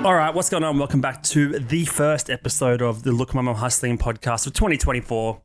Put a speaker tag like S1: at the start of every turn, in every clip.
S1: All right, what's going on? Welcome back to the first episode of the Look Mum I'm Hustling podcast of 2024.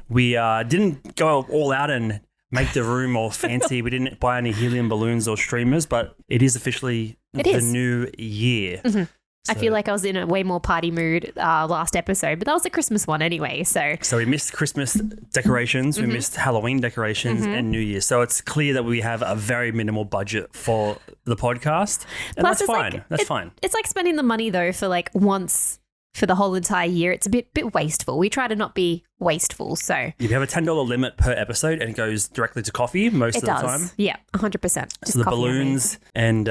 S1: We didn't go all out and make the room all fancy. We didn't buy any helium balloons or streamers, but it is officially the new year.
S2: Mm-hmm. So, I feel like I was in a way more party mood last episode, but that was the Christmas one anyway. So
S1: we missed Christmas decorations, we missed Halloween decorations and New Year. So it's clear that we have a very minimal budget for the podcast. And
S2: plus
S1: that's fine. That's fine.
S2: It's like spending the money though for like once for the whole entire year. It's a bit wasteful. We try to not be wasteful. So
S1: you have a $10 limit per episode and it goes directly to coffee most of the time.
S2: Yeah, 100%.
S1: So the balloons and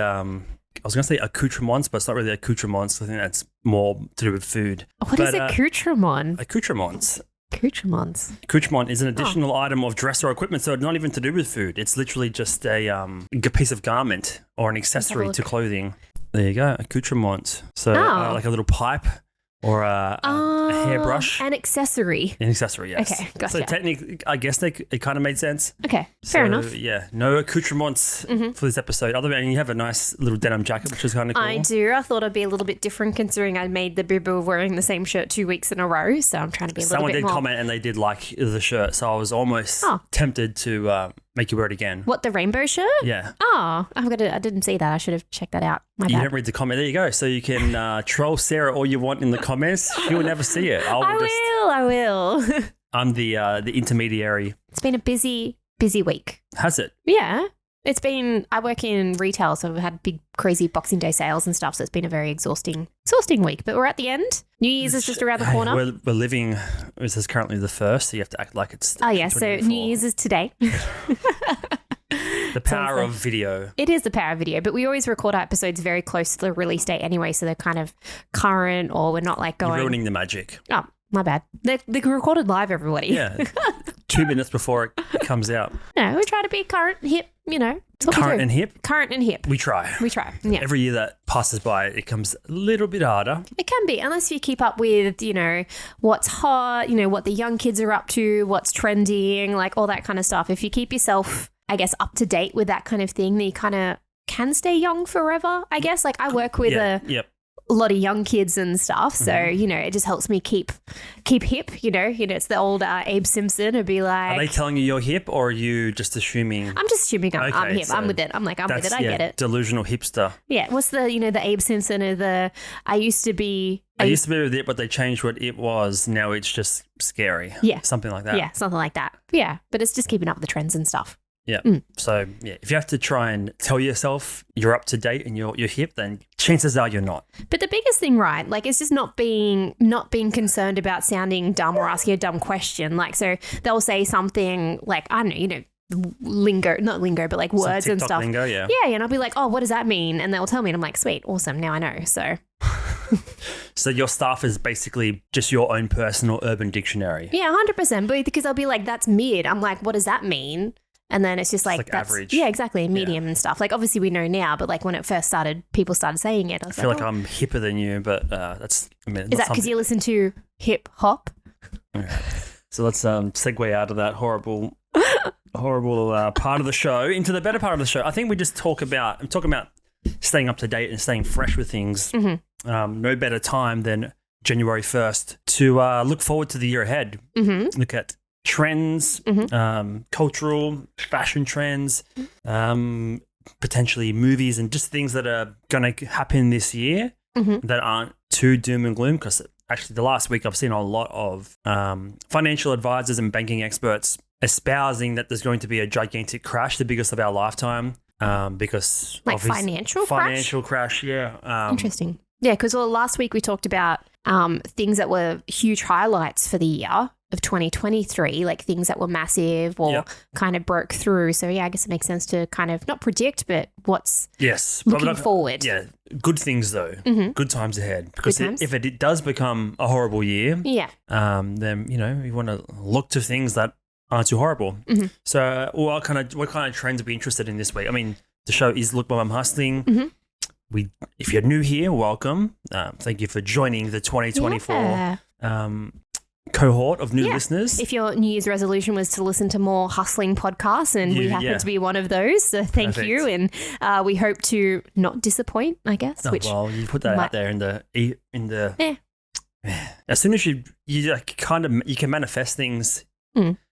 S1: I was going to say accoutrements, but it's not really accoutrements. I think that's more to do with food.
S2: What is accoutrement?
S1: Accoutrements.
S2: Accoutrements.
S1: Accoutrement is an additional item of dress or equipment, so it's not even to do with food. It's literally just a piece of garment or an accessory to clothing. There you go, accoutrement. So like a little pipe or a hairbrush.
S2: An accessory.
S1: An accessory, yes.
S2: Okay, gotcha.
S1: So technically, I guess it kind of made sense.
S2: Okay, fair enough.
S1: Yeah, no accoutrements for this episode. Other than you have a nice little denim jacket, which is kind of cool.
S2: I do. I thought it'd be a little bit different considering I made the bibber of wearing the same shirt 2 weeks in a row. So I'm trying to be a little bit more.
S1: Someone did comment and they did like the shirt, so I was almost tempted to make you wear it again.
S2: What, the rainbow shirt?
S1: Yeah.
S2: Oh, I didn't see that. I should have checked that out. My bad.
S1: You didn't read the comment. There you go. So you can troll Sarah all you want in the comments. She will never see it.
S2: I will.
S1: I'm the intermediary.
S2: It's been a busy week.
S1: Has it?
S2: Yeah. I work in retail, so we've had big, crazy Boxing Day sales and stuff, so it's been a very exhausting week. But we're at the end. New Year's is just around the corner.
S1: We're living, this is currently the first, so you have to act like it's
S2: Oh, yeah, so New Year's is today.
S1: The power of video.
S2: It is the power of video, but we always record our episodes very close to the release date anyway, so they're kind of current or we're not like going...
S1: You're ruining the magic.
S2: Oh, my bad. They're recorded live, everybody.
S1: Yeah. 2 minutes before it comes out.
S2: No, we try to be current, hip,
S1: Current and hip?
S2: Current and hip.
S1: We try,
S2: yeah.
S1: Every year that passes by, it becomes a little bit harder.
S2: It can be, unless you keep up with, what's hot, what the young kids are up to, what's trending, like all that kind of stuff. If you keep yourself, I guess, up to date with that kind of thing, then you kind of can stay young forever, I guess. Like I work with a lot of young kids and stuff. So, it just helps me keep hip, it's the old Abe Simpson would be like.
S1: Are they telling you you're hip or are you just assuming?
S2: I'm just assuming I'm hip. So I'm with it. I'm with it. I get it.
S1: Delusional hipster.
S2: Yeah. What's the Abe Simpson or I used to be
S1: with it, but they changed what it was. Now it's just scary.
S2: Yeah.
S1: Something like that.
S2: Yeah. Something like that. Yeah. But it's just keeping up with the trends and stuff.
S1: Yeah. So, if you have to try and tell yourself you're up to date and you're hip, then chances are you're not.
S2: But the biggest thing, right, like it's just not being concerned about sounding dumb or asking a dumb question. Like, so they'll say something like, I don't know, not lingo, but like words and stuff.
S1: Lingo, yeah.
S2: Yeah. And I'll be like, oh, what does that mean? And they'll tell me and I'm like, sweet, awesome. Now I know. So.
S1: So your stuff is basically just your own personal urban dictionary.
S2: Yeah, 100%. But because I'll be like, that's mid. I'm like, what does that mean? And then it's just like that's
S1: average.
S2: Yeah, exactly. Medium and stuff. Like obviously we know now, but like when it first started, people started saying it.
S1: I feel like I'm hipper than you, but is
S2: that because you listen to hip hop?
S1: Okay. So let's segue out of that horrible part of the show into the better part of the show. I think we just talking about staying up to date and staying fresh with things. No better time than January 1st to look forward to the year ahead. Look at trends, cultural, fashion trends, potentially movies and just things that are going to happen this year that aren't too doom and gloom, because actually the last week I've seen a lot of financial advisors and banking experts espousing that there's going to be a gigantic crash, the biggest of our lifetime, because
S2: like financial
S1: crash, yeah.
S2: Interesting. Yeah, because last week we talked about things that were huge highlights for the year of 2023, like things that were massive or kind of broke through. So yeah, I guess it makes sense to kind of not predict, but what's looking forward.
S1: Yeah, good things though. Good times ahead. Because if it does become a horrible year, then you want to look to things that aren't too horrible. So what kind of trends are we interested in this week? I mean, the show is Look Mum I'm Hustling. If you're new here, welcome. Thank you for joining the 2024 cohort of new listeners.
S2: If your New Year's resolution was to listen to more hustling podcasts, and we happen to be one of those, so thank you. And we hope to not disappoint, I guess.
S1: Well, you put that out there in the. As soon as you can manifest things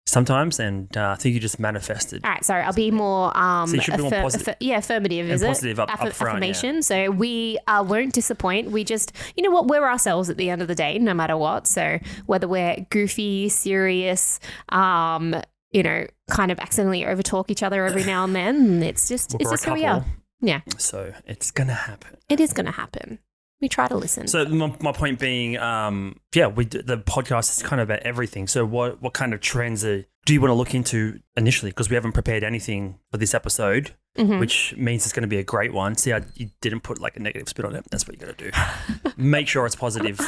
S1: sometimes, and I think you just manifested.
S2: All right, sorry, I'll be more
S1: so you should be more positive.
S2: Affirmative, is
S1: positive
S2: it?
S1: up front,
S2: affirmation.
S1: Yeah.
S2: So we won't disappoint. We just, you know what, we're ourselves at the end of the day, no matter what. So whether we're goofy, serious, kind of accidentally overtalk each other every now and then, it's just who we are. Yeah.
S1: So it's gonna happen.
S2: It is gonna happen. We try to listen.
S1: So my point being, the podcast is kind of about everything. So what kind of trends do you want to look into initially? Because we haven't prepared anything for this episode, which means it's going to be a great one. See how you didn't put like a negative spin on it? That's what you got to do. Make sure it's positive.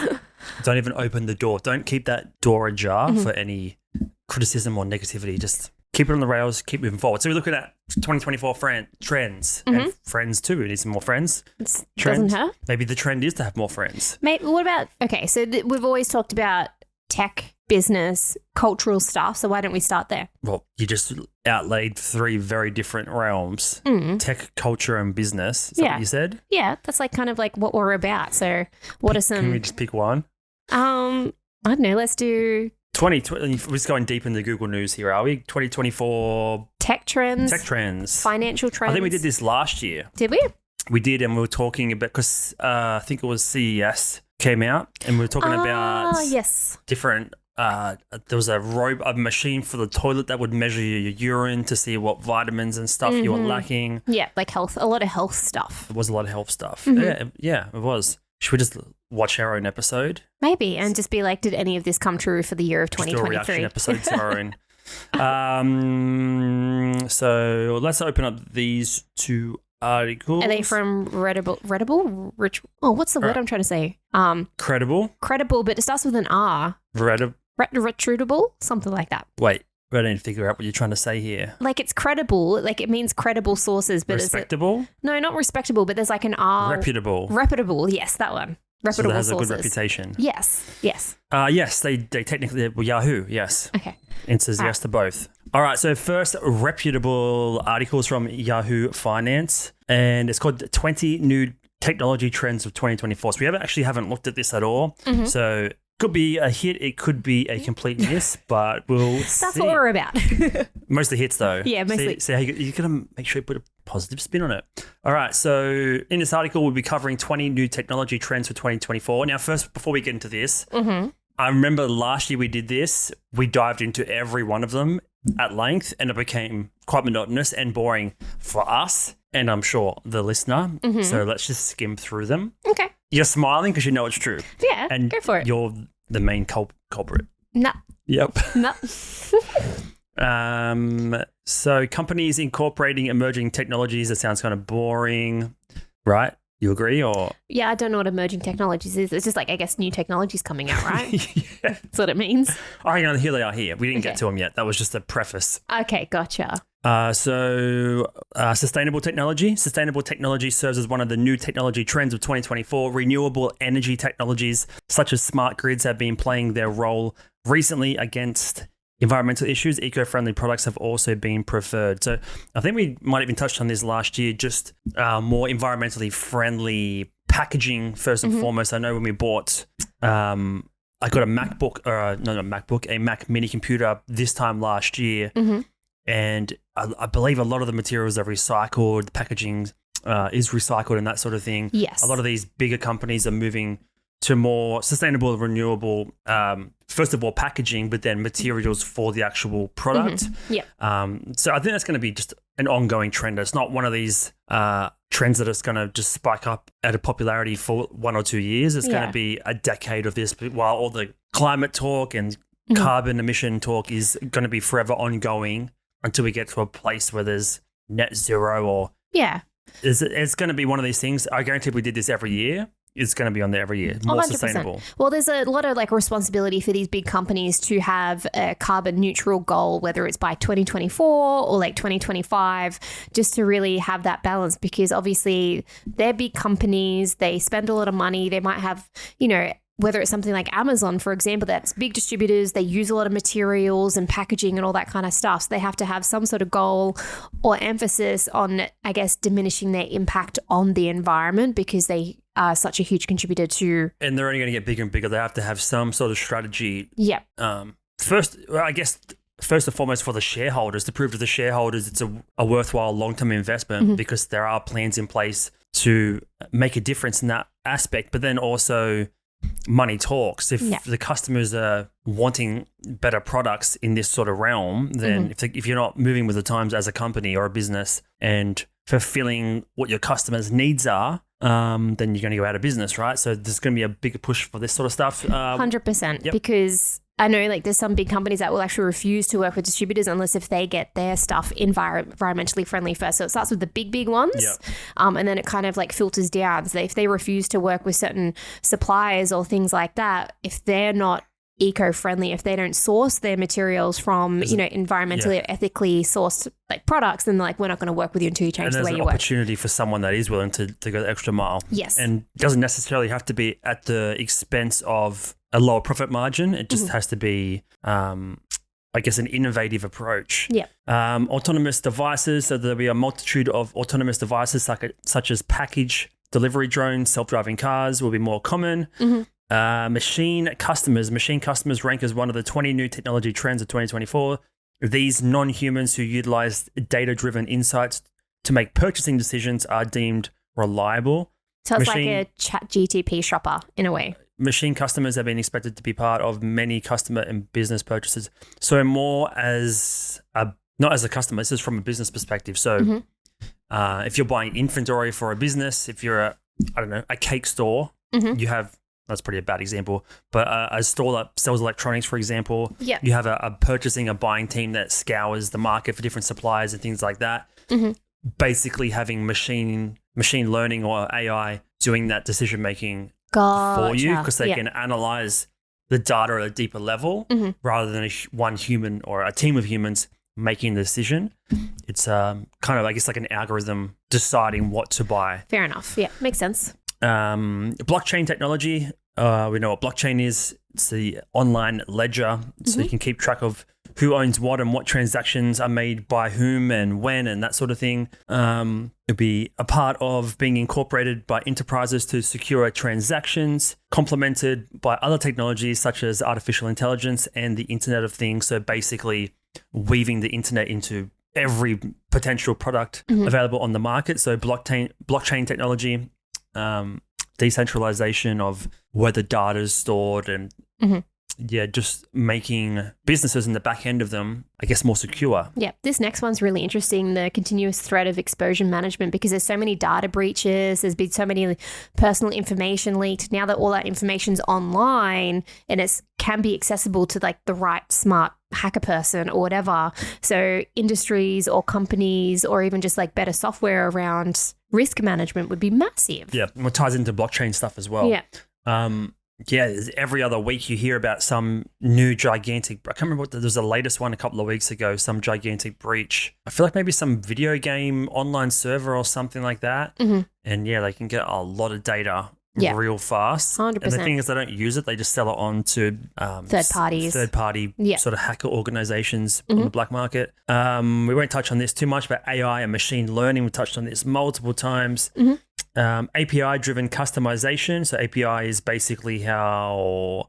S1: Don't even open the door. Don't keep that door ajar for any criticism or negativity. Just keep it on the rails, keep moving forward. So we're looking at 2024 trends and friends too. We need some more friends.
S2: Doesn't hurt.
S1: Maybe the trend is to have more friends.
S2: Mate, what about, so we've always talked about tech, business, cultural stuff. So why don't we start there?
S1: Well, you just outlaid 3 very different realms, tech, culture and business. Is that what you said?
S2: Yeah, that's like kind of like what we're about. So what are some...
S1: Can we just pick one?
S2: I don't know. Let's do...
S1: 2020, we're just going deep into Google News here, are we? 2024
S2: tech trends, financial trends.
S1: I think we did this last year.
S2: Did we?
S1: We did, and we were talking about, because I think it was CES came out, and we were talking about different. There was a machine for the toilet that would measure your urine to see what vitamins and stuff you were lacking.
S2: Yeah, like a lot of health stuff.
S1: It was a lot of health stuff. Yeah, it was. Should we just watch our own episode?
S2: Maybe, and just be like, did any of this come true for the year of 2023?
S1: Just do a reaction episode to our own. So let's open up these 2 articles.
S2: Are they from Readable? What's the word I'm trying to say?
S1: Credible,
S2: but it starts with an R. Retrutable? Something like that.
S1: Wait. I don't figure out what you're trying to say here.
S2: Like it's credible, like it means credible sources. But
S1: respectable?
S2: No, not respectable, but there's like an R. Reputable, yes, that one. Reputable sources. So that has a good
S1: reputation.
S2: Yes.
S1: Yes, they technically, Yahoo, yes.
S2: Okay.
S1: Answers yes to both. All right, so first reputable articles from Yahoo Finance, and it's called 20 New Technology Trends of 2024. So we haven't looked at this at all. So could be a hit, it could be a complete miss, but we'll see.
S2: That's what we're about.
S1: Mostly hits, though.
S2: Yeah, mostly.
S1: So you got to make sure you put a positive spin on it. All right, so in this article, we'll be covering 20 new technology trends for 2024. Now, first, before we get into this, I remember last year we did this. We dived into every one of them at length, and it became quite monotonous and boring for us, and I'm sure the listener. So let's just skim through them.
S2: Okay.
S1: You're smiling because you know it's true.
S2: Yeah,
S1: and
S2: go for it.
S1: You're the main culprit.
S2: No.
S1: Yep.
S2: No.
S1: So companies incorporating emerging technologies, that sounds kind of boring, right? You agree or?
S2: Yeah, I don't know what emerging technologies is. It's just like, I guess, new technologies coming out, right?
S1: Yeah.
S2: That's what it means.
S1: Oh, hang on, here they are here. We didn't get to them yet. That was just a preface.
S2: Okay, gotcha.
S1: Sustainable technology. Sustainable technology serves as one of the new technology trends of 2024. Renewable energy technologies such as smart grids have been playing their role recently against environmental issues. Eco-friendly products have also been preferred. So I think we might have even touched on this last year, just more environmentally friendly packaging first and foremost. I know when we bought... I got a MacBook, a Mac mini computer this time last year. And I believe a lot of the materials are recycled, the packaging is recycled and that sort of thing.
S2: Yes.
S1: A lot of these bigger companies are moving to more sustainable, renewable, first of all, packaging, but then materials for the actual product.
S2: Yeah.
S1: So I think that's going to be just an ongoing trend. It's not one of these trends that is going to just spike up at a popularity for 1 or 2 years. It's going to be a decade of this, while all the climate talk and carbon emission talk is going to be forever ongoing until we get to a place where there's net zero or...
S2: Yeah.
S1: It's going to be one of these things. I guarantee if we did this every year, it's going to be on there every year. More
S2: 100%.
S1: Sustainable.
S2: Well, there's a lot of like responsibility for these big companies to have a carbon neutral goal, whether it's by 2024 or like 2025, just to really have that balance, because obviously they're big companies. They spend a lot of money. They might have, whether it's something like Amazon, for example, that's big distributors, they use a lot of materials and packaging and all that kind of stuff. So they have to have some sort of goal or emphasis on, I guess, diminishing their impact on the environment because they are such a huge contributor to.
S1: And they're only going to get bigger and bigger. They have to have some sort of strategy.
S2: Yeah.
S1: First and foremost for the shareholders, to prove to the shareholders it's a worthwhile long-term investment because there are plans in place to make a difference in that aspect. But then also money talks. If the customers are wanting better products in this sort of realm, then if you're not moving with the times as a company or a business and fulfilling what your customers' needs are, then you're going to go out of business, right? So there's going to be a big push for this sort of stuff.
S2: 100%. Because I know like there's some big companies that will actually refuse to work with distributors unless if they get their stuff environmentally friendly first. So it starts with the big ones, and then it kind of like filters down. So if they refuse to work with certain suppliers or things like that, if they're not eco-friendly, if they don't source their materials from environmentally or ethically sourced like products, then like we're not going to work with you until you change the way you work.
S1: And there's an opportunity for someone that is willing to go the extra mile.
S2: Yes.
S1: And it doesn't necessarily have to be at the expense of a lower profit margin. It just has to be, I guess, an innovative approach.
S2: Yeah.
S1: Autonomous devices. So there'll be a multitude of autonomous devices such as package delivery drones, self-driving cars will be more common. Machine customers rank as one of the 20 new technology trends of 2024. These non-humans who utilize data-driven insights to make purchasing decisions are deemed reliable.
S2: So it's like a chat GTP shopper in a way.
S1: Machine customers have been expected to be part of many customer and business purchases. So more as not as a customer, this is from a business perspective. So if you're buying inventory for a business, if you're a cake store, you have, that's probably a bad example, but a store that sells electronics, for example, you have a buying team that scours the market for different suppliers and things like that. Basically having machine learning or AI doing that decision making for you because they can analyze the data at a deeper level rather than one human or a team of humans making the decision. It's kind of, I guess, like an algorithm deciding what to buy.
S2: Fair enough. Yeah, makes sense.
S1: Blockchain technology. We know what blockchain is. It's the online ledger, so you can keep track of who owns what and what transactions are made by whom and when and that sort of thing. It'll be a part of being incorporated by enterprises to secure transactions, complemented by other technologies such as artificial intelligence and the Internet of Things. So basically weaving the internet into every potential product available on the market. So blockchain technology, decentralization of where the data is stored and just making businesses in the back end of them, I guess, more secure.
S2: Yeah, this next one's really interesting, the continuous threat of exposure management, because there's so many data breaches, there's been so many personal information leaked. Now that all that information's online and it can be accessible to like the right smart hacker person or whatever. So industries or companies or even just like better software around risk management would be massive.
S1: Yeah, and it ties into blockchain stuff as well.
S2: Yeah.
S1: Every other week you hear about some new gigantic, I can't remember what, there was the latest one a couple of weeks ago, some gigantic breach. I feel like maybe some video game online server or something like that. And they can get a lot of data real fast.
S2: 100%.
S1: And the thing is, they don't use it. They just sell it on to third-party sort of hacker organizations on the black market. We won't touch on this too much, but AI and machine learning, we touched on this multiple times. API-driven customization. So API is basically how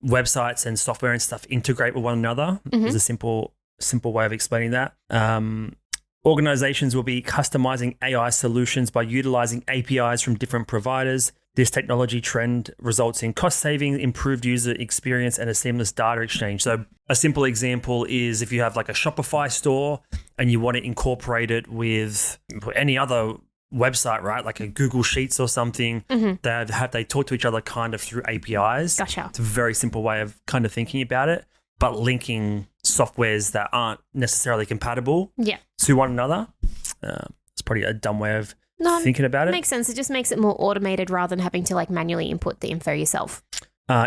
S1: websites and software and stuff integrate with one another. Is a simple way of explaining that. Organizations will be customizing AI solutions by utilizing APIs from different providers. This technology trend results in cost savings, improved user experience, and a seamless data exchange. So a simple example is if you have like a Shopify store and you want to incorporate it with any other website, right? Like a Google Sheets or something, they talk to each other kind of through APIs.
S2: Gotcha.
S1: It's a very simple way of kind of thinking about it, but linking softwares that aren't necessarily compatible to one another. It's probably a dumb way of thinking about it.
S2: Makes sense. It just makes it more automated rather than having to like manually input the info yourself.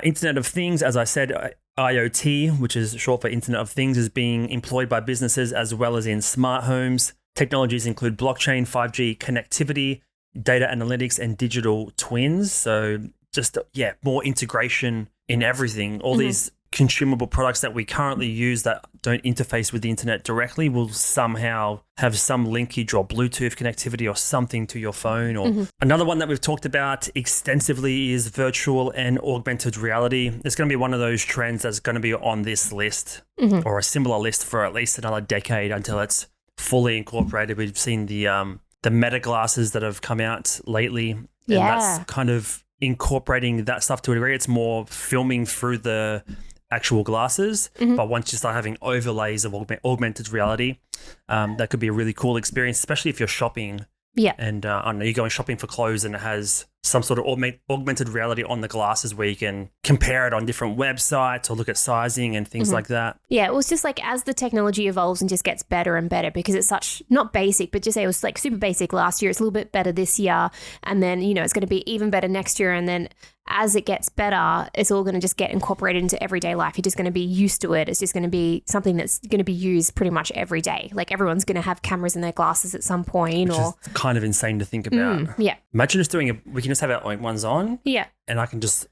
S1: Internet of Things, as I said, IoT, which is short for Internet of Things, is being employed by businesses as well as in smart homes. Technologies include blockchain, 5G connectivity, data analytics, and digital twins. So just, more integration in everything. All these consumable products that we currently use that don't interface with the internet directly will somehow have some linkage or Bluetooth connectivity or something to your phone. Or another one that we've talked about extensively is virtual and augmented reality. It's going to be one of those trends that's going to be on this list or a similar list for at least another decade until it's fully incorporated. We've seen the Meta glasses that have come out lately, and that's kind of incorporating that stuff to a degree. It's more filming through the actual glasses, but once you start having overlays of augmented reality, that could be a really cool experience, especially if you're shopping. Yeah. And I don't know, you're going shopping for clothes and it has some sort of augmented reality on the glasses where you can compare it on different websites or look at sizing and things like that.
S2: Yeah, it was just like as the technology evolves and just gets better and better, because it's such, not basic, but just say it was like super basic last year. It's a little bit better this year. And then, it's going to be even better next year. And then as it gets better, it's all going to just get incorporated into everyday life. You're just going to be used to it. It's just going to be something that's going to be used pretty much every day. Like everyone's going to have cameras in their glasses at some point.
S1: Which is kind of insane to think about.
S2: Yeah.
S1: Imagine just we can just have our ones on.
S2: Yeah.
S1: And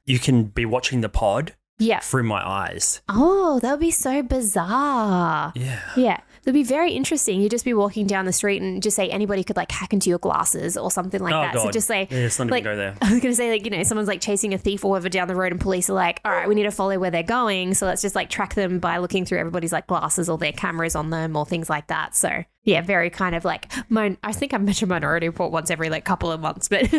S1: you can be watching the pod through my eyes.
S2: Oh, that would be so bizarre.
S1: Yeah.
S2: Yeah. That'd be very interesting. You'd just be walking down the street and just say anybody could like hack into your glasses or something like that.
S1: God.
S2: So just say,
S1: let's not even go there.
S2: I was going to say someone's like chasing a thief or whatever down the road and police are like, all right, we need to follow where they're going. So let's just like track them by looking through everybody's like glasses or their cameras on them or things like that. So yeah, very kind of like, I think I mentioned Minority Report once every like couple of months, but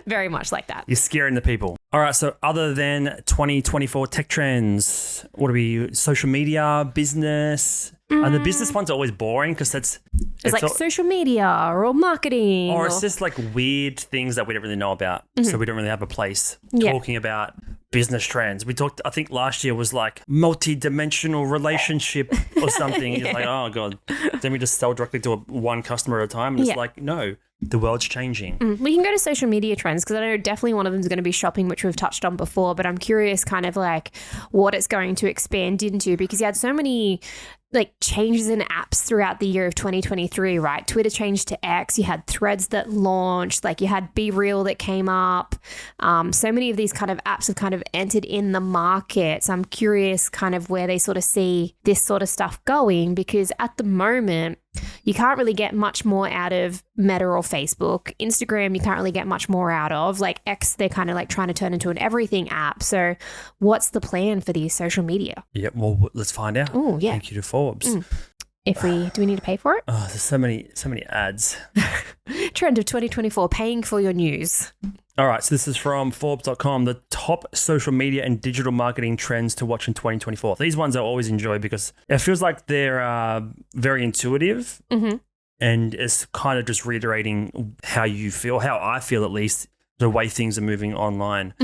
S2: very much like that.
S1: You're scaring the people. All right. So other than 2024 tech trends, what are we, social media, business? And the business ones are always boring because it's
S2: like social media or marketing.
S1: Or it's just like weird things that we don't really know about. So we don't really have a place talking about business trends. We talked, I think last year was like multi-dimensional relationship or something. It's like, oh God, then we just sell directly to one customer at a time. And it's like, no, the world's changing.
S2: We can go to social media trends because I know definitely one of them is going to be shopping, which we've touched on before, but I'm curious kind of like what it's going to expand into because you had so many like changes in apps throughout the year of 2023, right? Twitter changed to X. You had Threads that launched, like you had Be Real that came up. So many of these kind of apps have kind of entered in the market. So I'm curious kind of where they sort of see this sort of stuff going because at the moment, you can't really get much more out of Meta or Facebook. Instagram, you can't really get much more out of. Like X, they're kind of like trying to turn into an everything app. So what's the plan for these social media?
S1: Yeah, well, let's find out.
S2: Oh, yeah.
S1: Thank you to Forbes.
S2: Do we need to pay for it?
S1: Oh, there's so many ads.
S2: Trend of 2024, paying for your news.
S1: All right, so this is from Forbes.com, the top social media and digital marketing trends to watch in 2024. These ones I always enjoy because it feels like they're very intuitive and it's kind of just reiterating how you feel, how I feel at least, the way things are moving online.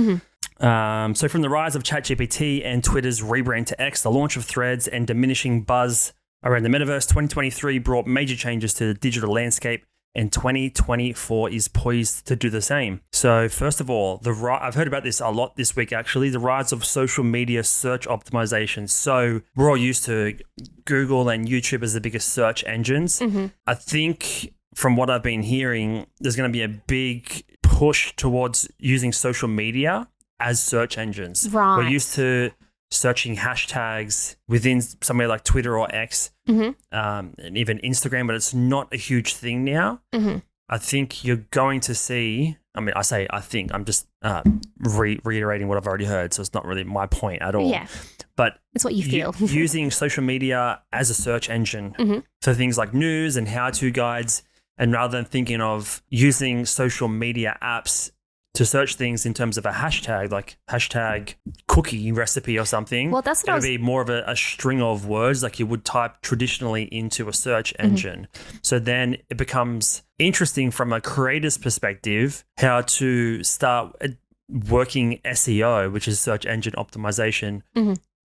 S1: So from the rise of ChatGPT and Twitter's rebrand to X, the launch of Threads and diminishing buzz around the metaverse, 2023 brought major changes to the digital landscape and 2024 is poised to do the same. So first of all, I've heard about this a lot this week actually, the rise of social media search optimization. So we're all used to Google and YouTube as the biggest search engines. I think from what I've been hearing, there's going to be a big push towards using social media as search engines.
S2: Right.
S1: We're used to searching hashtags within somewhere like Twitter or X and even Instagram, but it's not a huge thing now. I think you're going to see, I think, I'm just reiterating what I've already heard, so it's not really my point at all.
S2: Yeah.
S1: But
S2: it's what you feel.
S1: Using social media as a search engine for things like news and how-to guides, and rather than thinking of using social media apps to search things in terms of a hashtag, like hashtag cookie recipe or something.
S2: Well, that's what
S1: it would be more of a string of words like you would type traditionally into a search engine. So then it becomes interesting from a creator's perspective how to start working SEO, which is search engine optimization,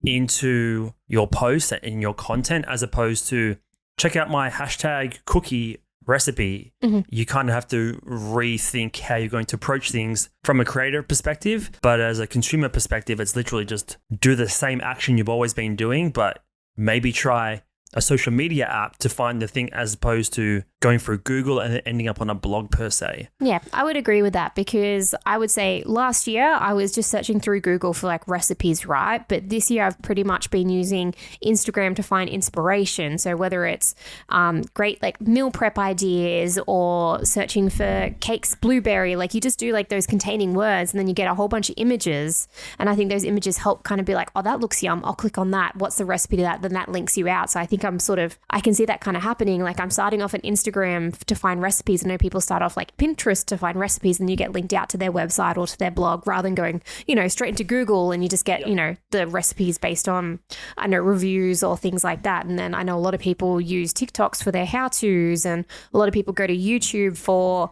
S1: into your posts and your content, as opposed to check out my hashtag cookie recipe. You kind of have to rethink how you're going to approach things from a creator perspective, but as a consumer perspective, it's literally just do the same action you've always been doing, but maybe try a social media app to find the thing as opposed to going through Google and then ending up on a blog per se.
S2: Yeah, I would agree with that because I would say last year I was just searching through Google for like recipes, right? But this year I've pretty much been using Instagram to find inspiration. So whether it's great like meal prep ideas or searching for cakes blueberry, like you just do like those containing words and then you get a whole bunch of images. And I think those images help kind of be like, oh, that looks yum. I'll click on that. What's the recipe to that? Then that links you out. So I think I can see that kind of happening. Like I'm starting off on Instagram to find recipes. I know people start off like Pinterest to find recipes and you get linked out to their website or to their blog rather than going, straight into Google and you just get, the recipes based on, reviews or things like that. And then I know a lot of people use TikToks for their how-tos and a lot of people go to YouTube for,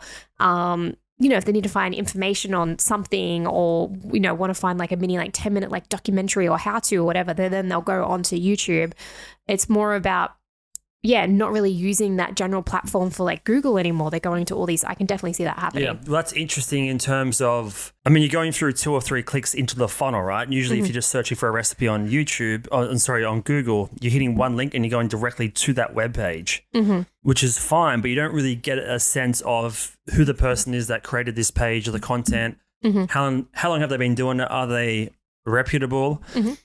S2: if they need to find information on something or, want to find like a mini, like 10-minute like documentary or how-to or whatever, then they'll go onto YouTube. It's more about, not really using that general platform for like Google anymore. They're going to all these. I can definitely see that happening.
S1: Yeah, well, that's interesting in terms of, you're going through 2 or 3 clicks into the funnel, right? And usually if you're just searching for a recipe on on Google, you're hitting one link and you're going directly to that webpage, which is fine, but you don't really get a sense of who the person is that created this page or the content. How long have they been doing it? Are they reputable?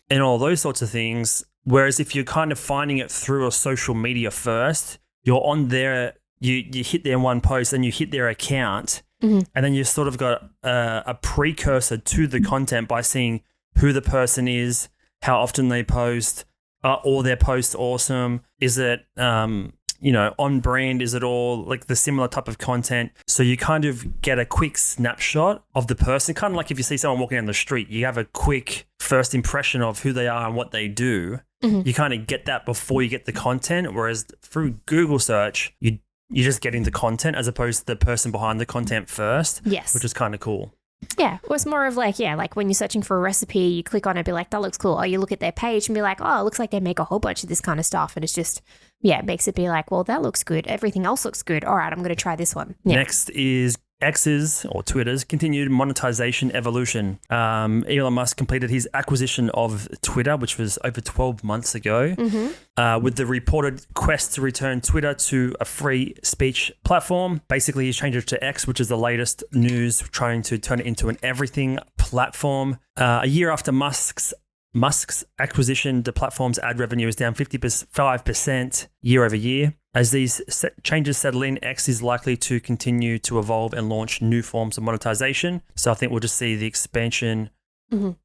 S1: And all those sorts of things. Whereas if you're kind of finding it through a social media first, you're on there, you hit their one post and you hit their account, and then you sort of got a precursor to the content by seeing who the person is, how often they post, are all their posts awesome? Is it, on brand? Is it all like the similar type of content? So you kind of get a quick snapshot of the person, kind of like if you see someone walking down the street, you have a quick first impression of who they are and what they do. You kind of get that before you get the content, whereas through Google search, you're just getting the content as opposed to the person behind the content first.
S2: Yes.
S1: Which is kind of cool.
S2: Yeah, it was more of like, like when you're searching for a recipe, you click on it, be like, that looks cool. Or you look at their page and be like, oh, it looks like they make a whole bunch of this kind of stuff. And it's just, it makes it be like, well, that looks good. Everything else looks good. All right, I'm going to try this one. Yeah.
S1: Next is X's or Twitter's continued monetization evolution. Elon Musk completed his acquisition of Twitter, which was over 12 months ago, with the reported quest to return Twitter to a free speech platform. Basically, he's changed it to X, which is the latest news, trying to turn it into an everything platform. A year after Musk's acquisition, the platform's ad revenue is down 55% year over year. As these changes settle in, X is likely to continue to evolve and launch new forms of monetization. So I think we'll just see the expansion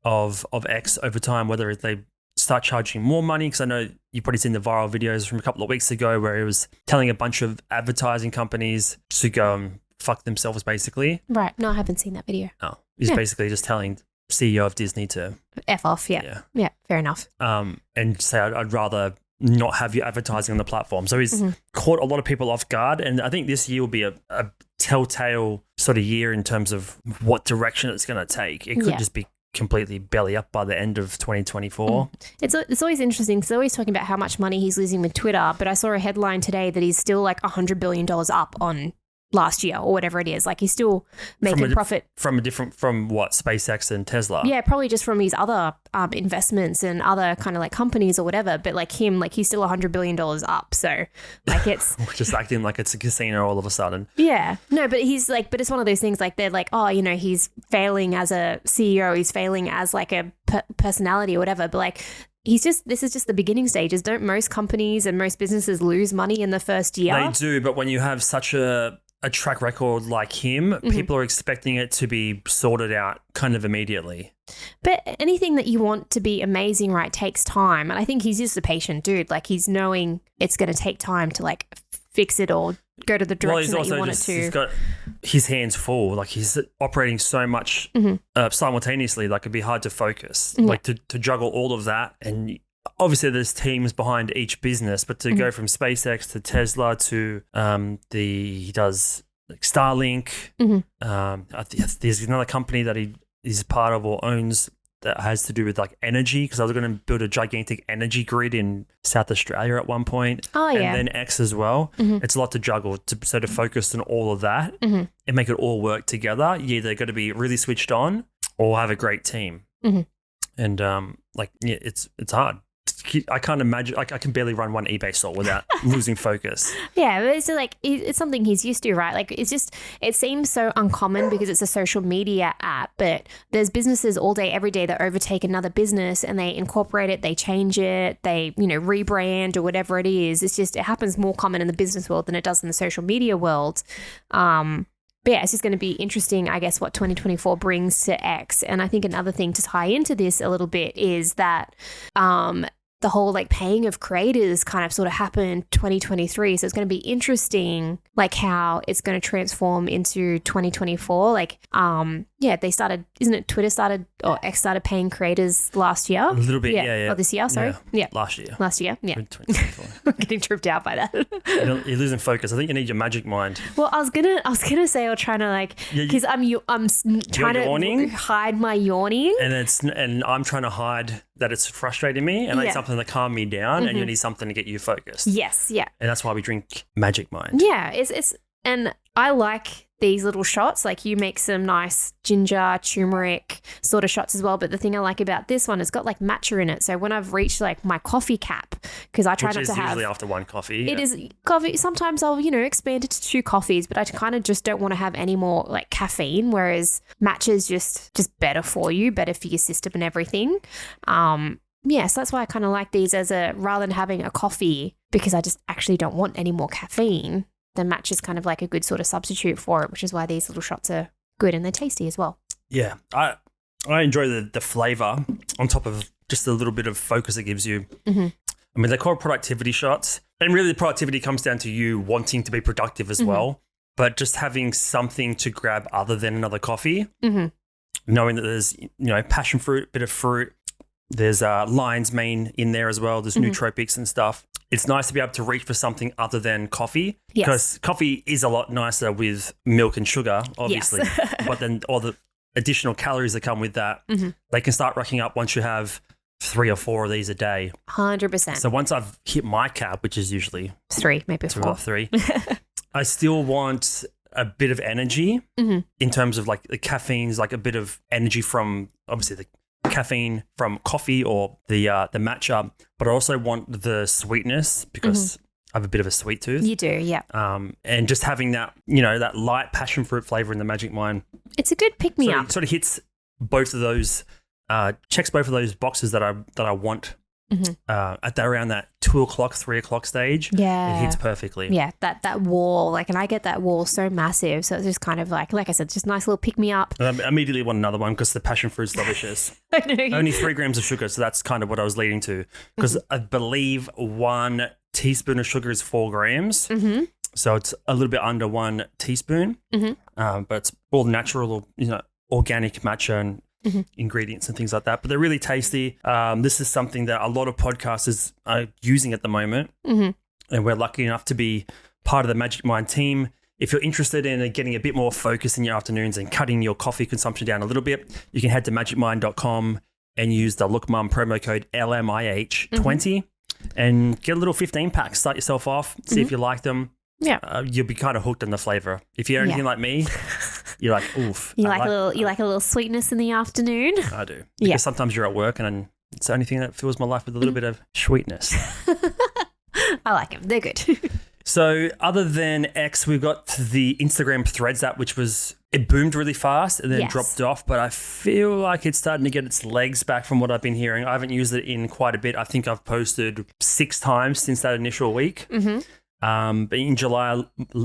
S1: of X over time, whether they start charging more money, because I know you've probably seen the viral videos from a couple of weeks ago where he was telling a bunch of advertising companies to go and fuck themselves, basically.
S2: Right. No, I haven't seen that video.
S1: Oh, he's basically just telling CEO of Disney to
S2: F off. Yeah, fair enough.
S1: And say, I'd rather not have you advertising on the platform. So he's caught a lot of people off guard. And I think this year will be a telltale sort of year in terms of what direction it's going to take. It could just be completely belly up by the end of 2024.
S2: It's always interesting because they're always talking about how much money he's losing with Twitter. But I saw a headline today that he's still like $100 billion up on last year or whatever it is. Like he's still making profit
S1: from what, SpaceX and Tesla.
S2: Yeah, probably just from his other investments and other kind of like companies or whatever. But like him, like he's still $100 billion up. So like it's
S1: just acting like it's a casino all of a sudden.
S2: Yeah, no, but he's like, but it's one of those things like they're like, oh, he's failing as a CEO, he's failing as like a personality or whatever. But like this is just the beginning stages. Don't most companies and most businesses lose money in the first year?
S1: They do, but when you have such a track record like him, people are expecting it to be sorted out kind of immediately.
S2: But anything that you want to be amazing, right, takes time. And I think he's just a patient dude. Like he's knowing it's going to take time to like fix it or go to the direction that you want it to.
S1: He's got his hands full. Like he's operating so much simultaneously, like it'd be hard to focus, like to juggle all of that. And obviously there's teams behind each business, but to go from SpaceX to Tesla to he does like Starlink. There's another company that he is part of or owns that has to do with like energy, because I was going to build a gigantic energy grid in South Australia at one point.
S2: Oh, yeah.
S1: And then X as well. It's a lot to juggle. So to focus on all of that and make it all work together, you either got to be really switched on or have a great team. And it's hard. I can't imagine. Like, I can barely run one eBay store without losing focus.
S2: Yeah, but it's like it's something he's used to, right? Like it seems so uncommon because it's a social media app, but there's businesses all day, every day that overtake another business and they incorporate it, they change it, they rebrand or whatever it is. It happens more common in the business world than it does in the social media world. But yeah, it's just going to be interesting, I guess, what 2024 brings to X. And I think another thing to tie into this a little bit is that the whole like paying of creators kind of sort of happened 2023. So it's going to be interesting, like how it's going to transform into 2024. Like, they started, isn't it Twitter started or X started paying creators last year?
S1: A little bit, yeah.
S2: Or this year, sorry. Yeah.
S1: Last year,
S2: yeah.
S1: 2024.
S2: I'm getting tripped out by that.
S1: You're losing focus. I think you need your magic mind.
S2: Well, I was gonna say, or trying to like, because I'm trying to hide my yawning,
S1: and I'm trying to hide that it's frustrating me, and I need something to calm me down, and you need something to get you focused.
S2: Yes, yeah,
S1: and that's why we drink Magic Mind.
S2: Yeah, it's and I like these little shots. Like you make some nice ginger, turmeric sort of shots as well. But the thing I like about this one, it's got like matcha in it. So when I've reached like my coffee cap, because I try not to have.
S1: Usually after one coffee.
S2: It is coffee. Sometimes I'll expand it to 2 coffees, but I kind of just don't want to have any more like caffeine. Whereas matcha is just better for you, better for your system and everything. So that's why I kind of like these as rather than having a coffee, because I just actually don't want any more caffeine. The matcha is kind of like a good sort of substitute for it, which is why these little shots are good and they're tasty as well.
S1: Yeah, I enjoy the flavor on top of just a little bit of focus it gives you. Mm-hmm. I mean, they're called productivity shots, and really the productivity comes down to you wanting to be productive as well, but just having something to grab other than another coffee, knowing that there's passion fruit, bit of fruit, there's lion's mane in there as well, there's nootropics and stuff. It's nice to be able to reach for something other than coffee, because coffee is a lot nicer with milk and sugar, obviously. Yes. But then all the additional calories that come with that, they can start racking up once you have 3 or 4 of these a day.
S2: 100%.
S1: So once I've hit my cap, which is usually
S2: 3, maybe 4.
S1: About 3, I still want a bit of energy in terms of like the caffeine's like a bit of energy from obviously the caffeine from coffee or the matcha, but I also want the sweetness because I have a bit of a sweet tooth.
S2: You do, yeah.
S1: And just having that, that light passion fruit flavor in the Magic Mind.
S2: It's a good pick me up.
S1: It sort of hits both of those, checks both of those boxes that I want. At around that 2 o'clock, 3 o'clock stage, it hits perfectly.
S2: Yeah, that wall, like, and I get that wall so massive, so it's just kind of like I said, just nice little pick me up.
S1: I immediately want another one because the passion fruit's delicious.
S2: I know.
S1: Only 3 grams of sugar, so that's kind of what I was leading to. Because I believe 1 teaspoon of sugar is 4 grams, so it's a little bit under 1 teaspoon. But it's all natural, organic matcha and ingredients and things like that, but they're really tasty. This is something that a lot of podcasters are using at the moment, and we're lucky enough to be part of the Magic Mind team. If you're interested in getting a bit more focus in your afternoons and cutting your coffee consumption down a little bit, you can head to magicmind.com and use the Look Mum promo code LMIH20 and get a little 15 pack. Start yourself off, see if you like them. Yeah, you'll be kind of hooked on the flavor. If you're anything like me, you're like, oof.
S2: You like a little sweetness in the afternoon.
S1: I do. Because sometimes you're at work and it's the only thing that fills my life with a little bit of sweetness.
S2: I like them. They're good.
S1: So other than X, we've got the Instagram Threads app, which it boomed really fast and then dropped off. But I feel like it's starting to get its legs back from what I've been hearing. I haven't used it in quite a bit. I think I've posted 6 times since that initial week. But in July,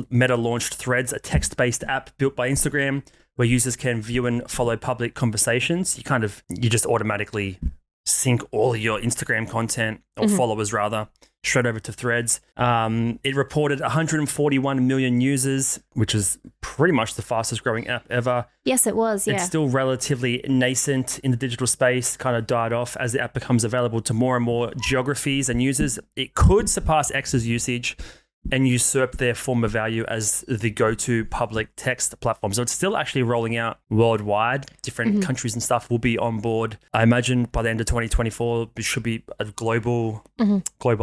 S1: Meta launched Threads, a text-based app built by Instagram where users can view and follow public conversations. You just automatically sync all of your Instagram content or followers rather straight over to Threads. It reported 141 million users, which is pretty much the fastest growing app ever.
S2: Yes, it was. Yeah.
S1: It's still relatively nascent in the digital space, kind of died off as the app becomes available to more and more geographies and users. It could surpass X's usage. and usurp their former value as the go-to public text platform. So it's still actually rolling out worldwide. Different countries and stuff will be on board. I imagine by the end of 2024, it should be a global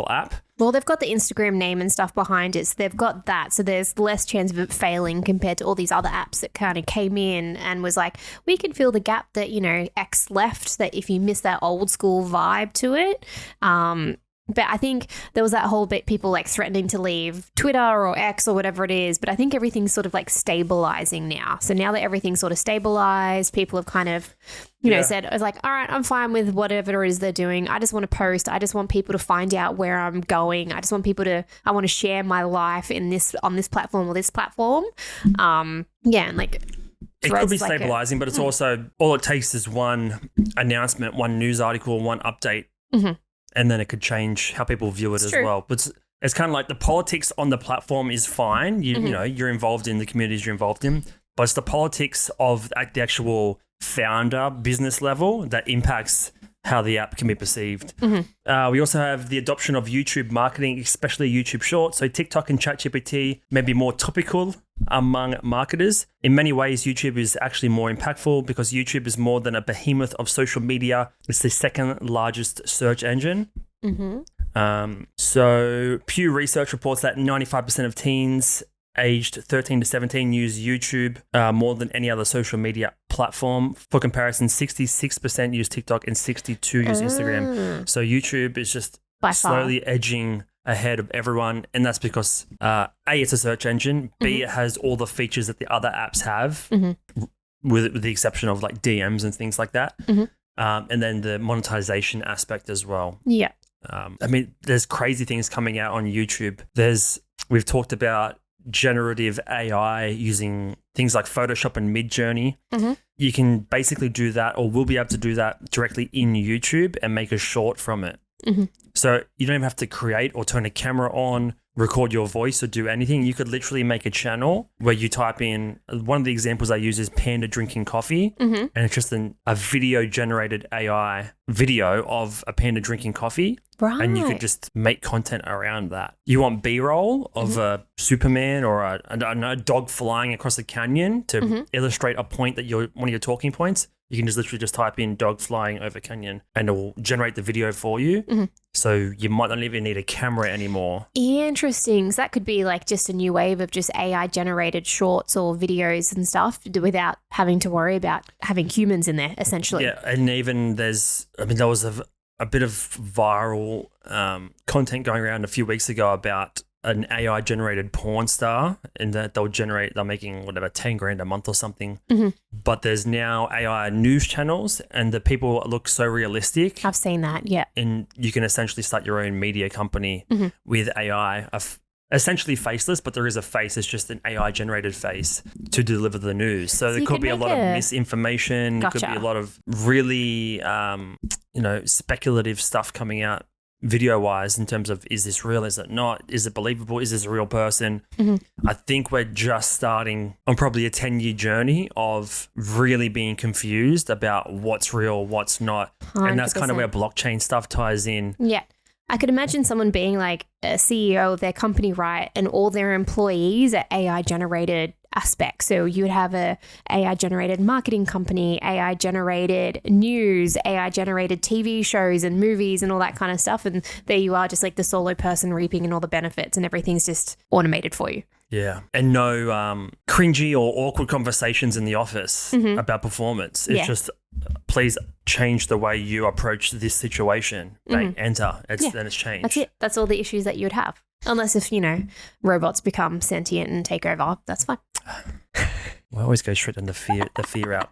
S1: app.
S2: Well, they've got the Instagram name and stuff behind it, so they've got that. So there's less chance of it failing compared to all these other apps that kind of came in and was like, we can fill the gap that, X left, that if you miss that old school vibe to it. But I think there was that whole bit, people like threatening to leave Twitter or X or whatever it is. But I think everything's sort of like stabilizing now. So now that everything's sort of stabilized, people have kind of, said, I was like, all right, I'm fine with whatever it is they're doing. I just want to post. I just want people to find out where I'm going. I just want I want to share my life on this platform or this platform. And like,
S1: it could be stabilizing, but it's also, all it takes is one announcement, one news article, one update. And then it could change how people view it as well. But it's kind of like the politics on the platform is fine. You're involved in the communities you're involved in, but it's the politics of the actual founder business level that impacts how the app can be perceived. We also have the adoption of YouTube marketing, especially YouTube Shorts. So TikTok and ChatGPT may be more topical among marketers. In many ways, YouTube is actually more impactful because YouTube is more than a behemoth of social media. It's the second largest search engine. So Pew Research reports that 95% of teens aged 13 to 17 use YouTube more than any other social media platform. For comparison, 66% use TikTok and 62% use Instagram. So YouTube is just slowly edging ahead of everyone. And that's because A, it's a search engine. B, it has all the features that the other apps have, with the exception of like DMs and things like that. And then the monetization aspect as well.
S2: Yeah.
S1: There's crazy things coming out on YouTube. We've talked about generative AI using things like Photoshop and Midjourney. You can basically do that, or will be able to do that directly in YouTube and make a short from it. So you don't even have to create or turn a camera on, record your voice or do anything. You could literally make a channel where you type in, one of the examples I use is Panda drinking coffee, and it's just a video generated AI video of a panda drinking coffee.
S2: Right.
S1: And you could just make content around that. You want B-roll of a Superman or a dog flying across a canyon to illustrate a point that one of your talking points. You can just literally just type in dog flying over canyon and it will generate the video for you. So you might not even need a camera anymore.
S2: Interesting. So that could be like just a new wave of just AI generated shorts or videos and stuff without having to worry about having humans in there, essentially.
S1: Yeah. And even there was a bit of viral content going around a few weeks ago about an AI generated porn star, and that they're making whatever 10 grand a month or something. But there's now AI news channels and the people look so realistic.
S2: I've seen that. Yeah.
S1: And you can essentially start your own media company with AI, essentially faceless, but there is a face. It's just an AI generated face to deliver the news. So there could be a lot of misinformation.
S2: Gotcha.
S1: It could be a lot of really, speculative stuff coming out video-wise in terms of, is this real? Is it not? Is it believable? Is this a real person? I think we're just starting on probably a 10-year journey of really being confused about what's real, what's not. 100%. And that's kind of where blockchain stuff ties in.
S2: Yeah. I could imagine someone being like a CEO of their company, right? And all their employees are AI generated aspects. So you would have a AI generated marketing company, AI generated news, AI generated TV shows and movies and all that kind of stuff. And there you are, just like the solo person reaping and all the benefits, and everything's just automated for you.
S1: Yeah. And no cringy or awkward conversations in the office about performance. It's just, please change the way you approach this situation. Like, enter. Then it's changed.
S2: That's it. That's all the issues that you would have. Unless if, robots become sentient and take over, that's fine.
S1: We always go straight on the fear out.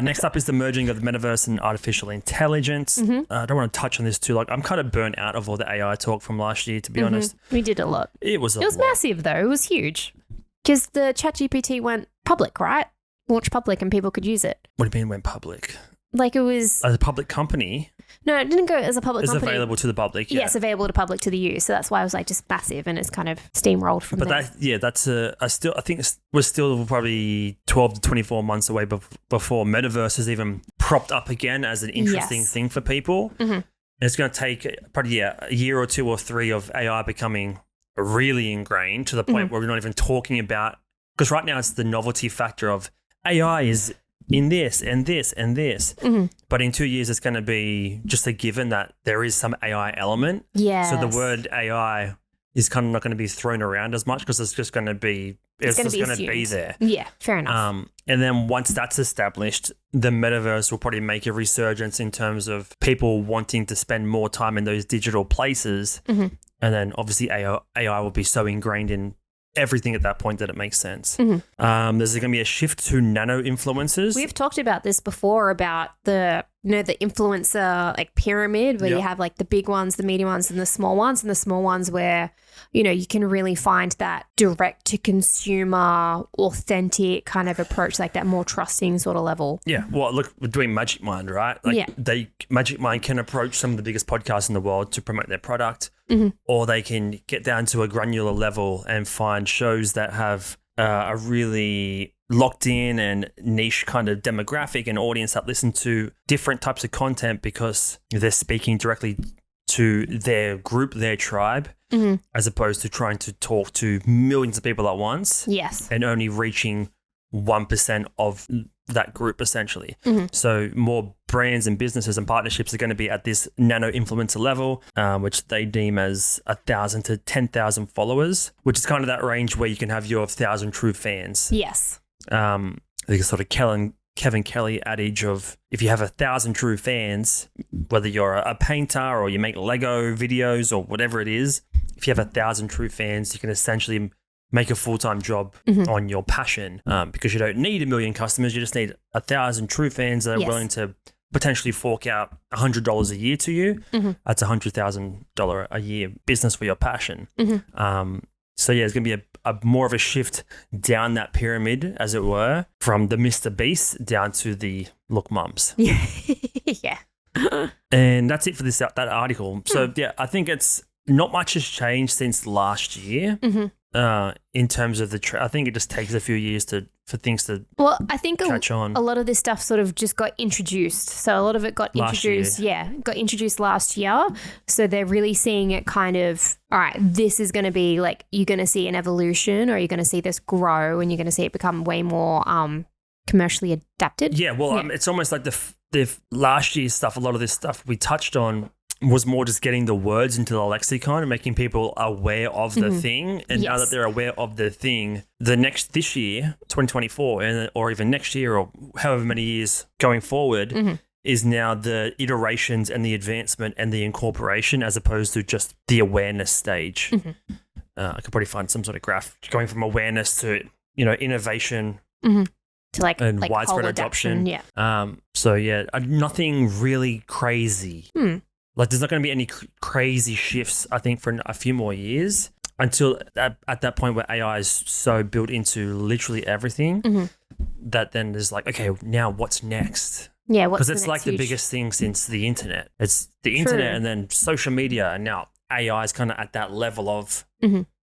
S1: Next up is the merging of the metaverse and artificial intelligence. I don't want to touch on this too. Like, I'm kind of burnt out of all the AI talk from last year, to be honest.
S2: We did a lot.
S1: It was
S2: massive, though. It was huge. Because the ChatGPT went public, right? Launched public and people could use it.
S1: What do you mean went public?
S2: Like, it was...
S1: As a public company?
S2: No, it didn't go as a public company.
S1: It's available to the public, yeah.
S2: Yes, available to public to the use. So that's why I was like just massive, and it's kind of steamrolled from there.
S1: But I think we're still probably 12 to 24 months away before metaverse is even propped up again as an interesting thing for people. And it's going to take probably a year or two or three of AI becoming really ingrained to the point where we're not even talking about, because right now it's the novelty factor of AI is in this and this and this. But in 2 years, it's going to be just a given that there is some AI element.
S2: Yes.
S1: So the word AI is kind of not going to be thrown around as much because it's just going to be, it's just going to be there.
S2: Yeah, fair enough.
S1: And then once that's established, the metaverse will probably make a resurgence in terms of people wanting to spend more time in those digital places. And then obviously AI will be so ingrained in everything at that point that it makes sense. There's going to be a shift to nano influencers.
S2: We've talked about this before about the the influencer like pyramid where you have like the big ones, the medium ones, and the small ones where you can really find that direct to consumer, authentic kind of approach, like that more trusting sort of level.
S1: Yeah. Well, look, we're doing Magic Mind, right? Like Magic Mind can approach some of the biggest podcasts in the world to promote their product, or they can get down to a granular level and find shows that have a really locked in and niche kind of demographic and audience that listen to different types of content because they're speaking directly to their group, their tribe, as opposed to trying to talk to millions of people at once.
S2: Yes.
S1: And only reaching 1% of that group, essentially. So more brands and businesses and partnerships are going to be at this nano influencer level, which they deem as 1,000 to 10,000 followers, which is kind of that range where you can have your 1,000 true fans.
S2: Yes.
S1: The sort of Kevin Kelly adage of if you have 1,000 true fans, whether you're a painter or you make Lego videos or whatever it is, if you have 1,000 true fans, you can essentially make a full-time job on your passion because you don't need 1 million customers. You just need 1,000 true fans that are willing to potentially fork out $100 a year to you. That's $100,000 a year business for your passion. So yeah, it's going to be a more of a shift down that pyramid, as it were, from the Mr. Beast down to the look mums.
S2: Yeah.
S1: And that's it for that article. So yeah, I think it's not much has changed since last year. In terms of I think it just takes a few years for things to
S2: I think
S1: catch on.
S2: A lot of this stuff sort of just got introduced. So a lot of it got introduced. Got introduced last year. So they're really seeing it kind of, all right, this is going to be like, you're going to see an evolution, or you're going to see this grow, and you're going to see it become way more commercially adapted.
S1: Yeah, well, it's almost like the last year's stuff, a lot of this stuff we touched on was more just getting the words into the lexicon and making people aware of the thing. And now that they're aware of the thing, this year, 2024, or even next year, or however many years going forward, is now the iterations and the advancement and the incorporation, as opposed to just the awareness stage. I could probably find some sort of graph going from awareness to innovation
S2: to like
S1: widespread adoption. So yeah, nothing really crazy. Like there's not going to be any crazy shifts, I think, for a few more years until at that point where AI is so built into literally everything that then there's like, okay, now what's next?
S2: Yeah,
S1: because it's like the biggest thing since the internet. It's the internet and then social media, and now AI is kind of at that level of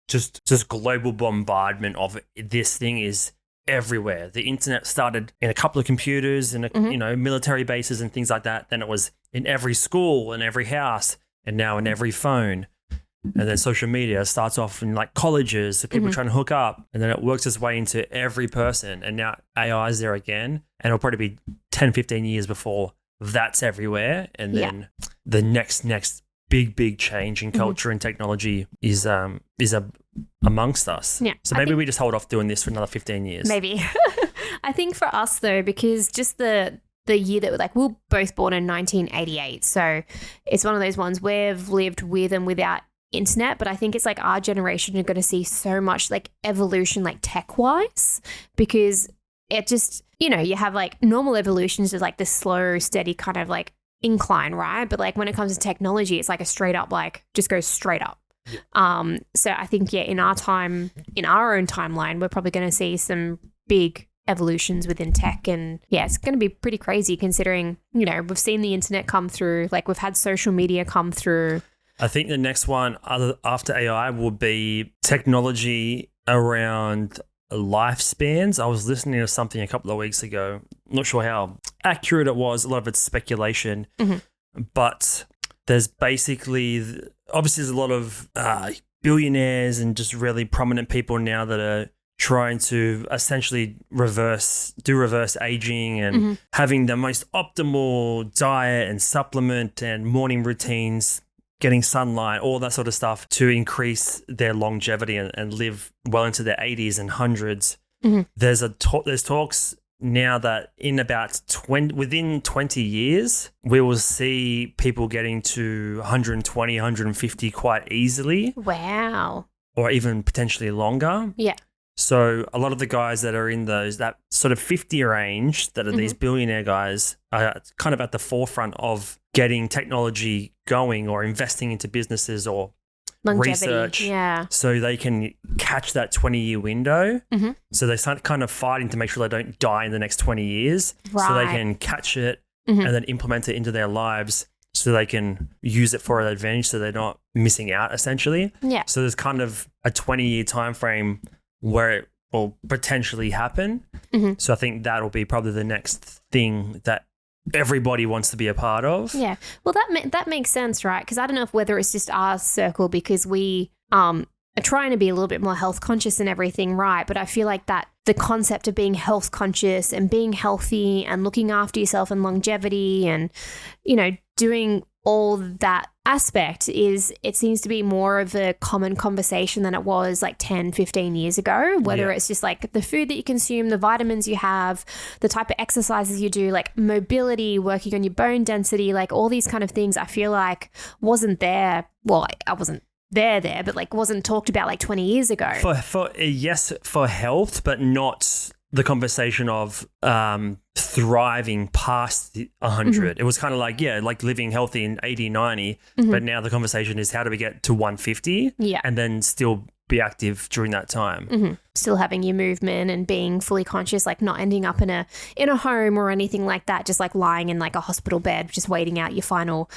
S1: just global bombardment of this thing is everywhere. The internet started in a couple of computers and military bases and things like that. Then it was in every school and every house, and now in every phone. And then social media starts off in like colleges, so people trying to hook up, and then it works its way into every person. And now AI is there again, and it'll probably be 10, 15 years before that's everywhere. And then the next big change in culture and technology is amongst us. Yeah. So maybe we just hold off doing this for another 15 years.
S2: Maybe. I think for us though, because just the year that we're both born in 1988. So it's one of those ones we've lived with and without internet, but I think it's like our generation are going to see so much like evolution, like tech wise, because it just, you have like normal evolutions is like the slow, steady kind of like incline, right? But like when it comes to technology, it's like a straight up, like just goes straight up. Yeah. So I think, in our own timeline, we're probably going to see some big evolutions within tech, and it's going to be pretty crazy considering, we've seen the internet come through, like we've had social media come through.
S1: I think the next one after AI will be technology around lifespans. I was listening to something a couple of weeks ago. I'm not sure how accurate it was. A lot of it's speculation, but there's basically, obviously there's a lot of billionaires and just really prominent people now that are trying to essentially reverse aging and having the most optimal diet and supplement and morning routines, getting sunlight, all that sort of stuff to increase their longevity and live well into their 80s and 100s. There's talks now that in about within 20 years, we will see people getting to 120, 150 quite easily.
S2: Wow.
S1: Or even potentially longer.
S2: Yeah.
S1: So a lot of the guys that are in that sort of 50 range, that are these billionaire guys, are kind of at the forefront of getting technology going or investing into businesses or
S2: Longevity,
S1: research,
S2: yeah,
S1: so they can catch that 20-year window. So they start kind of fighting to make sure they don't die in the next 20 years, so they can catch it and then implement it into their lives, so they can use it for an advantage, so they're not missing out essentially.
S2: Yeah.
S1: So there's kind of a 20-year time frame where it will potentially happen. So I think that'll be probably the next thing that everybody wants to be a part of.
S2: Yeah. Well, that makes sense, right? Because I don't know whether it's just our circle because we are trying to be a little bit more health conscious and everything, right? But I feel like that the concept of being health conscious and being healthy and looking after yourself and longevity and, doing all that aspect it seems to be more of a common conversation than it was like 10, 15 years ago, whether it's just like the food that you consume, the vitamins you have, the type of exercises you do, like mobility, working on your bone density, like all these kind of things I feel like wasn't there. Well, I wasn't there, but like wasn't talked about like 20 years ago.
S1: For health, but not the conversation of thriving past 100. It was kind of like, like living healthy in 80, 90, but now the conversation is how do we get to 150 and then still be active during that time.
S2: Still having your movement and being fully conscious, like not ending up in a home or anything like that, just like lying in like a hospital bed, just waiting out your final,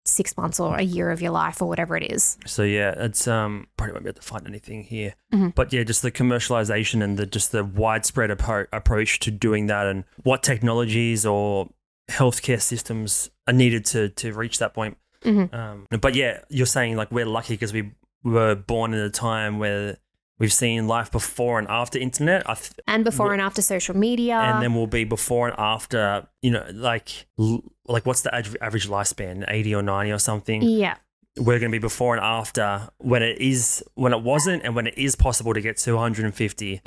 S2: 6 months or a year of your life or whatever it is.
S1: So it's probably won't be able to find anything here, but just the commercialization and the widespread approach to doing that, and what technologies or healthcare systems are needed to reach that point. But you're saying like we're lucky because we were born in a time where we've seen life before and after internet.
S2: And before and after social media.
S1: And then we'll be before and after, like what's the average lifespan, 80 or 90 or something?
S2: Yeah.
S1: We're going to be before and after when it wasn't, and when it is possible to get to 150,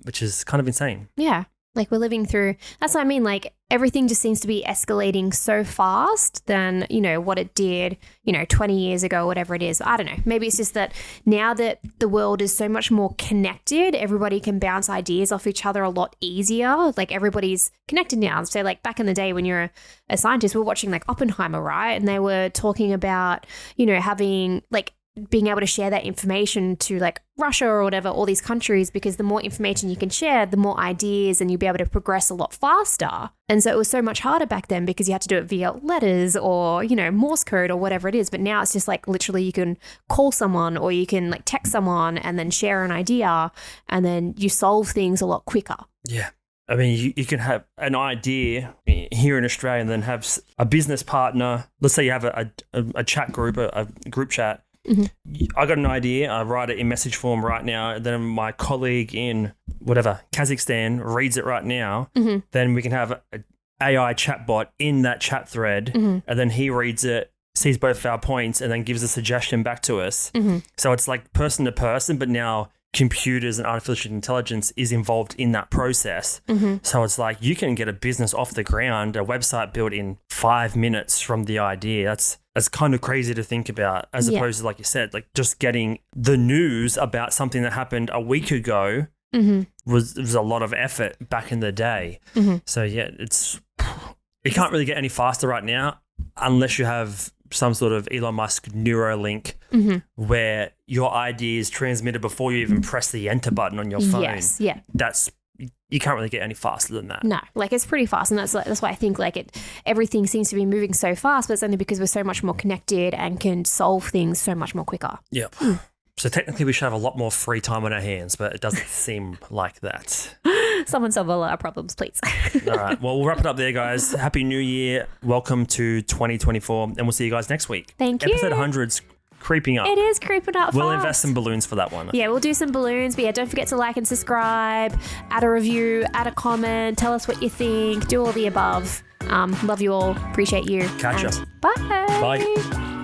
S1: which is kind of insane.
S2: Yeah. Like we're living through, that's what I mean, like everything just seems to be escalating so fast than, what it did, 20 years ago, whatever it is. I don't know. Maybe it's just that now that the world is so much more connected, everybody can bounce ideas off each other a lot easier. Like everybody's connected now. So like back in the day when you're a scientist, we're watching like Oppenheimer, right? And they were talking about, having like being able to share that information to like Russia or whatever, all these countries, because the more information you can share, the more ideas, and you'll be able to progress a lot faster. And so it was so much harder back then because you had to do it via letters or, Morse code or whatever it is. But now it's just like literally you can call someone or you can like text someone and then share an idea, and then you solve things a lot quicker.
S1: Yeah. I mean, you can have an idea here in Australia and then have a business partner. Let's say you have a chat group, a group chat. I got an idea, I write it in message form right now, and then my colleague in Kazakhstan reads it right now. Then we can have an AI chatbot in that chat thread, and then he reads it, sees both our points, and then gives a suggestion back to us. So it's like person to person, but now computers and artificial intelligence is involved in that process. So it's like you can get a business off the ground, a website built in 5 minutes from the idea. That's kind of crazy to think about, as opposed to, like you said, like just getting the news about something that happened a week ago was a lot of effort back in the day. So it can't really get any faster right now unless you have some sort of Elon Musk Neuralink where your idea is transmitted before you even press the enter button on your phone.
S2: Yes, yeah.
S1: You can't really get any faster than that.
S2: No, like it's pretty fast, and that's why I think like everything seems to be moving so fast, but it's only because we're so much more connected and can solve things so much more quicker.
S1: Yep. So technically we should have a lot more free time on our hands, but it doesn't seem like that.
S2: Someone solve all our problems, please.
S1: All right. Well, we'll wrap it up there, guys. Happy New Year. Welcome to 2024, and we'll see you guys next week.
S2: Thank you.
S1: Episode 100's creeping up.
S2: It is creeping up
S1: We'll
S2: fast.
S1: invest in balloons for that one.
S2: Yeah, we'll do some balloons. But yeah, don't forget to like and subscribe, add a review, add a comment, tell us what you think, do all the above. Love you all. Appreciate you.
S1: Catch ya.
S2: Bye.
S1: Bye.